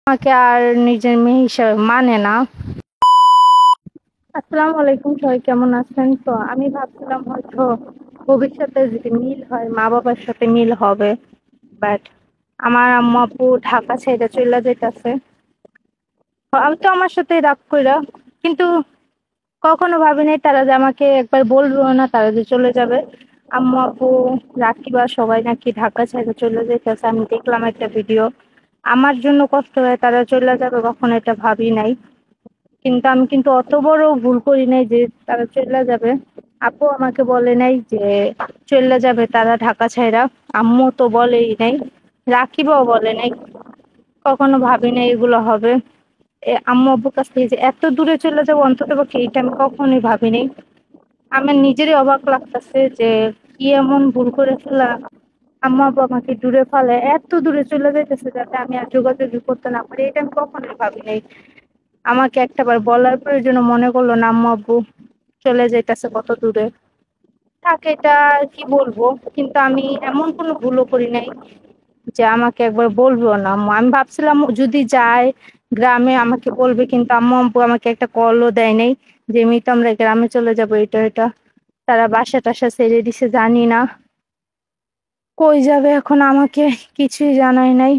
আমাকে আর নিজের মেয়ে হিসাবে মানে না। আসসালামু আলাইকুম, সবাই কেমন আছেন? তো আমি ভাবছিলাম হয়তো ভবিষ্যতে যদি মিল হয় মা বাবার সাথে মিল হবে, বাট আমার আম্মু আব্বু ঢাকা ছেড়ে চলে যাইতেছে। আমি তো আমার সাথে রাগ কইরা, কিন্তু কখনো ভাবি নাই তারা যে আমাকে একবার বলবেও না, তারা যে চলে যাবে। আম্মু আব্বু রাকিবা সবাই নাকি ঢাকা ছেড়ে চলে যাইতেছে। আমি দেখলাম একটা ভিডিও, আমার জন্য কষ্ট হয় তারা চলে যাবে, কখনো এটা ভাবি নাই। কিন্তু আমি অত বড় ভুল করি নাই যে তারা চলে যাবে। আপু আমাকে বলে নাই যে চলে যাবে তারা ঢাকা ছাইরা, আম্মু তো বলেই নাই, রাকিবও বলে নাই। কখনো ভাবি নাই এগুলো হবে। আম্মু আব্বুর কাছ থেকে যে এত দূরে চলে যাবো, অন্তত পক্ষে এইটা আমি কখনোই ভাবি নাই। আমার নিজেরই অবাক লাগতেছে যে কি এমন ভুল করে ফেলা, আম্মু আব্বু আমাকে দূরে ফেলে, এত দূরে চলে যাইতেছে যাতে আমি আর যোগাযোগ করতে না পারি। এটা আমি কখনোই ভাবি নাই। আমাকে একটাবার বলার প্রয়োজন মনে করলো না, আম্মু আব্বু চলে যাইতেছে কত দূরে। তাকে এটা আর কি বলবো, কিন্তু আমি এমন কোনো ভুলও করি নাই যে আমাকে একবার বলবো না আম্মু। আমি ভাবছিলাম যদি যায় গ্রামে আমাকে বলবে, কিন্তু আম্মু আব্বু আমাকে একটা কলও দেয় নাই যে এমনি তো আমরা গ্রামে চলে যাবো, এটা এটা। তারা বাসা টাসা ছেড়ে দিছে, জানি না কই যাবে এখন, আমাকে কিছুই জানাই নাই।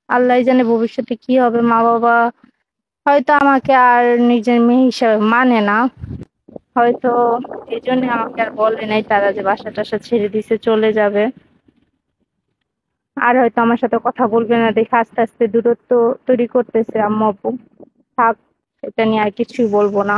আল্লাহ জানে ভবিষ্যতে কি হবে। মা বাবা হয়তো আমাকে আর নিজের মেয়ে হিসাবে মানে না, হয়তো এই জন্য আমাকে আর বলে নাই তারা যে বাসা টাসা ছেড়ে দিছে চলে যাবে। আর হয়তো আমার সাথে কথা বলবে না দেখে আস্তে আস্তে দূরত্ব তৈরি করতেছে আম্মু আব্বু। থাক, এটা নিয়ে আর কিছুই বলবো না।